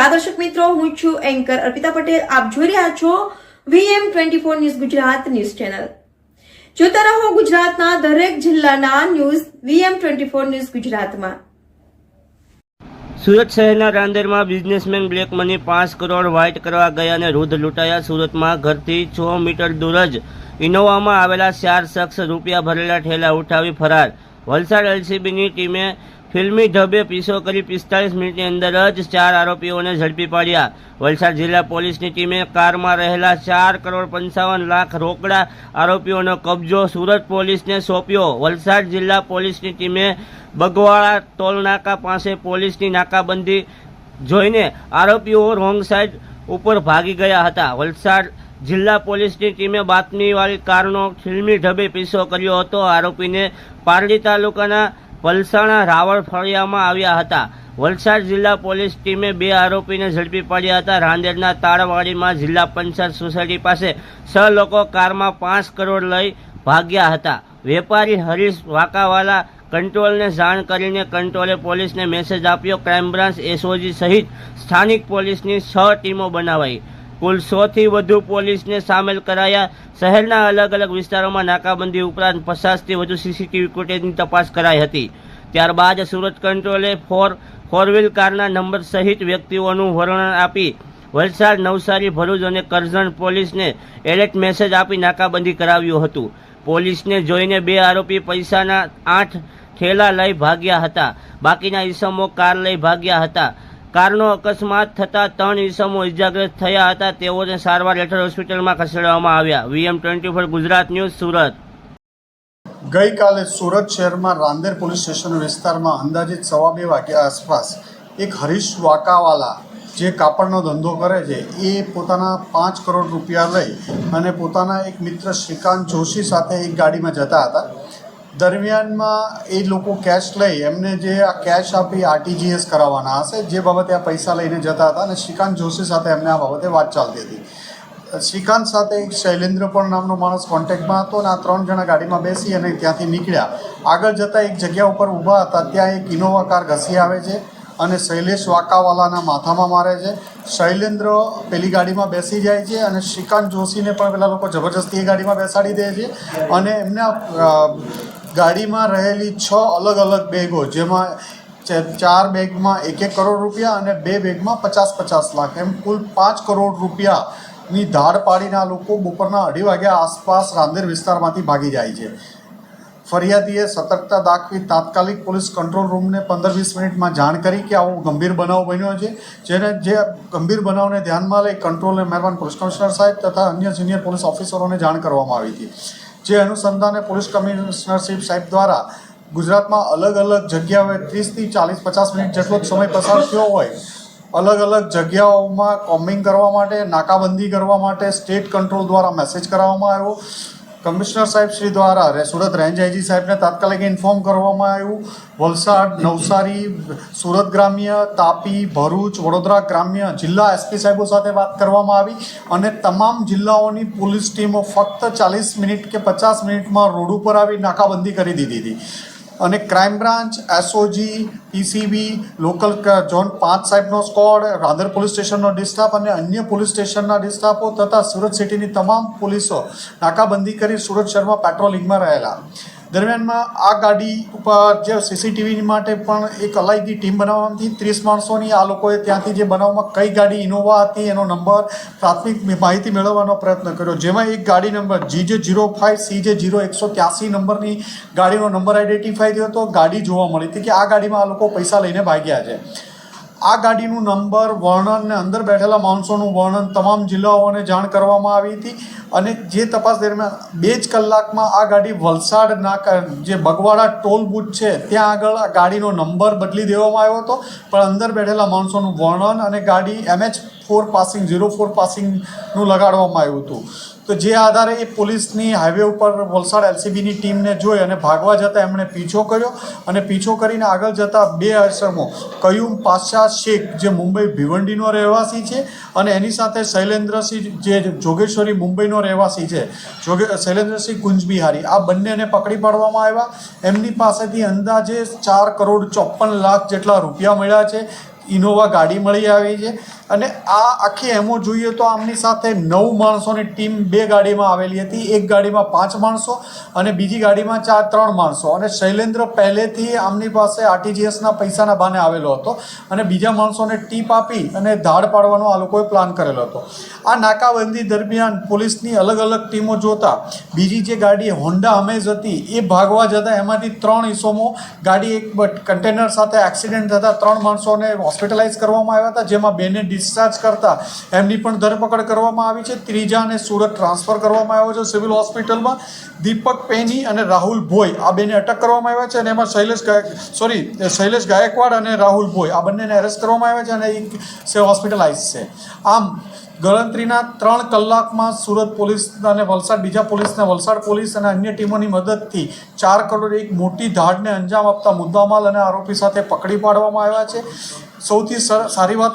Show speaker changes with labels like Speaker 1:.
Speaker 1: નમસ્કાર દર્શક મિત્રો, હું છું એન્કર અર્પિતા પટેલ. આપ જોઈ રહ્યા છો VM24 news Gujarat news channel. જોતા રહો ગુજરાતના દરેક જિલ્લાના ન્યૂઝ VM24 ન્યૂઝ ગુજરાતમાં.
Speaker 2: સુરત શહેરના રાંદેરમાં businessman black money 5 crore white કરવા ગયા અને રૂધ લૂંટાયા. સુરતમાં ઘરથી 6 મીટર દૂર જ ઇનોવામાં આવેલા 4 શખ્સ રૂપિયા ભરેલા ઠેલા ઉઠાવી ફરાર. વલસાડ LCBની ટીમે ફિલ્મી ઢબે પીછો કરી 45 મિનિટની અંદર જ 4 આરોપીઓને ઝડપી પાડ્યા. વલસાડ જિલ્લા પોલીસની ટીમે કારમાં રહેલા 4 કરોડ 55 લાખ રોકડા આરોપીઓનો કબજો સુરત પોલીસને સોંપ્યો. વલસાડ જિલ્લા પોલીસની ટીમે બગવાડા ટોલનાકા પાસે પોલીસની નાકાબંધી જોઈને આરોપીઓ રોંગ સાઈડ ઉપર ભાગી ગયા હતા. વલસાડ જિલ્લા પોલીસની ટીમે બાતમીવાળી કારનો ફિલ્મી ઢબે પીછો કર્યો હતો. આરોપીને પારડી તાલુકાના વલસાણા રાવળ ફળિયામાં આવ્યા હતા. વલસાડ જિલ્લા પોલીસ ટીમે 2 આરોપીને ઝડપી પાડ્યા હતા. રાંદેરના તાળવાડીમાં જિલ્લા પંચાયત સોસાયટી પાસે 6 લોકો કારમાં 5 કરોડ લઈ ભાગ્યા હતા. વેપારી હરીશ વાકાવાલા કંટ્રોલને જાણ કરીને કંટ્રોલે પોલીસને મેસેજ આપ્યો. ક્રાઇમ બ્રાન્ચ SOG સહિત સ્થાનિક પોલીસની 6 ટીમો બનાવાઈ. કુલ 100 થી વધુ પોલીસને સામેલ કરાયા. શહેરના અલગ અલગ વિસ્તારોમાં નાકાબંધી ઉપરાંત 50 થી વધુ CCTV ફૂટેજની તપાસ કરાઈ હતી. ત્યારબાદ સુરત કંટ્રોલે ફોર વ્હીલ કારના નંબર સહિત વ્યક્તિઓનું વર્ણન આપી વલસાડ, નવસારી, ભરૂચ અને કરજણ પોલીસને એલર્ટ મેસેજ આપી નાકાબંધી કરાવ્યું હતું. પોલીસને જોઈને 2 આરોપી પૈસાના 8 ઠેલા લઈ ભાગ્યા હતા. બાકીના ઈસમો કાર લઈ ભાગ્યા હતા. કારનો અકસ્માત થતાં 3 ઈસમો ઇજાગ્રસ્ત થયા હતા. તેઓને સારવાર હેઠળ હોસ્પિટલમાં ખસેડવામાં આવ્યા. VM24 Gujarat news Surat.
Speaker 3: ગઈકાલે સુરત શહેરમાં રાંદેર પોલીસ સ્ટેશન વિસ્તારમાં અંદાજિત 2:15 વાગ્યા આસપાસ એક હરીશ વાકાવાલા જે કાપડનો ધંધો કરે છે એ પોતાના 5 કરોડ રૂપિયા લઈ અને પોતાના એક મિત્ર શ્રીકાંત જોશી સાથે એક ગાડીમાં જતા હતા. દરમિયાનમાં એ લોકો કેશ લઈ એમને જે આ કેશ આપી RTGS કરાવવાના હશે, જે બાબતે આ પૈસા લઈને જતા હતા અને શ્રીકાંત જોશી સાથે એમને આ બાબતે વાત ચાલતી હતી. શ્રીકાંત સાથે એક શૈલેન્દ્ર પણ નામનો માણસ કોન્ટેક્ટમાં હતો અને આ 3 જણા ગાડીમાં બેસી અને ત્યાંથી નીકળ્યા. આગળ જતાં એક જગ્યા ઉપર ઊભા હતા, ત્યાં એક ઇનોવા કાર ઘસી આવે છે અને શૈલેષ વાકાવાલાના માથામાં મારે છે. શૈલેન્દ્ર પેલી ગાડીમાં બેસી જાય છે અને શ્રીકાંત જોશીને પણ પેલા લોકો જબરજસ્તી એ ગાડીમાં બેસાડી દે છે અને એમના ગાડીમાં રહેલી 6 અલગ અલગ બેગો, જેમાં 4 બેગમાં 1 કરોડ રૂપિયા અને 2 બેગમાં 50 લાખ, એમ કુલ 5 કરોડ રૂપિયાની ધાડ પાડીને આ લોકો બપોરના 2:30 વાગ્યા આસપાસ રાંદેર વિસ્તારમાંથી ભાગી જાય છે. ફરિયાદીએ સતર્કતા દાખવી તાત્કાલિક પોલીસ કંટ્રોલ રૂમને 15-20 મિનિટમાં જાણ કરી કે આવો ગંભીર બનાવ બન્યો છે. જે ગંભીર બનાવને ધ્યાનમાં લઈ કંટ્રોલને મહેરબાન પોલીસ કમિશનર સાહેબ તથા અન્ય સિનિયર પોલીસ ઓફિસરોને જાણ કરવામાં આવી હતી. જે અનુસંધાને પોલીસ કમિશનરશીપ સાહેબ દ્વારા ગુજરાતમાં અલગ અલગ જગ્યાઓએ 30 થી 40-50 મિનિટ જેટલો સમય પસાર થયો હોય, અલગ અલગ જગ્યાઓમાં કોમ્બિંગ કરવા માટે, નાકાબંધી કરવા માટે સ્ટેટ કંટ્રોલ દ્વારા મેસેજ કરાવવામાં આવ્યો. કમિશનર સાહેબ શ્રી દ્વારા સુરત રેન્જ IG સાહેબને તાત્કાલિક ઇન્ફોર્મ કરવામાં આવ્યું. વલસાડ, નવસારી, સુરત ગ્રામ્ય, તાપી, ભરૂચ, વડોદરા ગ્રામ્ય જિલ્લા SP સાહેબો સાથે વાત કરવામાં આવી અને તમામ જિલ્લાઓની પોલીસ ટીમો ફક્ત 40 મિનિટ કે 50 મિનિટમાં રોડ ઉપર આવી નાકાબંધી કરી દીધી હતી. અને crime branch, SOG, PCB, local zone 5 સાહેબનો સ્કોડ, રાંદેર પોલીસ સ્ટેશનનો ડિસ્ટાફ અને અન્ય પોલીસ સ્ટેશનના ડિસ્ટાફો તથા સુરત સિટીની તમામ પોલીસો નાકાબંધી કરી સુરત શહેરમાં પેટ્રોલિંગમાં રહેલા. દરમિયાનમાં આ ગાડી ઉપર જે CCTV માટે પણ એક અલાયદી ટીમ બનાવવાની 30 માણસોની, આ લોકોએ ત્યાંથી જે બનાવવામાં કઈ ગાડી ઇનોવા હતી એનો નંબર પ્રાથમિક માહિતી મેળવવાનો પ્રયત્ન કર્યો. જેમાં એક ગાડી નંબર GJ05CJ0183 નંબરની ગાડીનો નંબર આઈડેન્ટિફાઈ થયો હતો. ગાડી જોવા મળી હતી કે આ ગાડીમાં આ લોકો પૈસા લઈને ભાગ્યા છે. આ ગાડીનું નંબર, વર્ણન ને અંદર બેઠેલા માણસોનું વર્ણન તમામ જિલ્લાઓને જાણ કરવામાં આવી હતી અને જે તપાસ દરમિયાન 2 જ કલાકમાં આ ગાડી વલસાડના જે બગવાડા ટોલ બૂથ છે ત્યાં આગળ આ ગાડીનો નંબર બદલી દેવામાં આવ્યો હતો, પણ અંદર બેઠેલા માણસોનું વર્ણન અને ગાડી MH4 પાસિંગ 04 પાસિંગનું લગાડવામાં આવ્યું હતું. તો જે આધારે એ પોલીસની હાઈવે ઉપર વલસાડ LCBની ટીમને જોઈ અને ભાગવા જતાં એમણે પીછો કર્યો અને પીછો કરીને આગળ જતાં 2 અસમો કયુમ પાશા શેખ જે મુંબઈ ભિવંડીનો રહેવાસી છે અને એની સાથે શૈલેન્દ્રસિંહ જે જોગેશ્વરી મુંબઈનો રહેવાસી છે, શૈલેન્દ્રસિંહ કુંજબિહારી, આ બંનેને પકડી પાડવામાં આવ્યા. એમની પાસેથી અંદાજે 4 કરોડ 54 લાખ જેટલા રૂપિયા મળ્યા છે. ઇનોવા ગાડી મળી આવી છે અને આ આખી એમો જોઈએ તો આમની સાથે 9 માણસોની ટીમ 2 ગાડીમાં આવેલી હતી. એક ગાડીમાં 5 માણસો અને બીજી ગાડીમાં 3 માણસો. અને શૈલેન્દ્ર પહેલેથી આમની પાસે આરટીજીએસના પૈસાના બાને આવેલો હતો અને બીજા માણસોને ટીપ આપી અને ધાડ પાડવાનો આ લોકોએ પ્લાન કરેલો હતો. આ નાકાબંધી દરમિયાન પોલીસની અલગ અલગ ટીમો જોતા બીજી જે ગાડી હોન્ડા અમેઝ હતી એ ભાગવા જતાં એમાંથી 3 ઈસમો ગાડી એક કન્ટેનર સાથે એક્સિડન્ટ થતાં 3 માણસોને હોસ્પિટલાઇઝ કરવામાં આવ્યા હતા, જેમાં 2ને ડિસ્ચાર્જ કરતા એમની પણ ધરપકડ કરવામાં આવી છે. ત્રીજાને સુરત ટ્રાન્સફર કરવામાં આવ્યો છે સિવિલ હોસ્પિટલમાં. દીપક પેની અને રાહુલ ભોઈ આ બેને અટક કરવામાં આવ્યા છે અને એમાં શૈલેષ ગાયકવાડ અને રાહુલ ભોઈ આ બંનેને એરેસ્ટ કરવામાં આવ્યા છે અને એક હોસ્પિટલાઇઝ છે. આમ ગણતરીના 3 કલાકમાં સુરત પોલીસ અને વલસાડ પોલીસ અને અન્ય ટીમોની મદદથી 4 કરોડ એક મોટી ધાડને અંજામ આપતા મુદ્દામાલ અને આરોપી સાથે પકડી પાડવામાં આવ્યા છે. સૌથી સારી વાત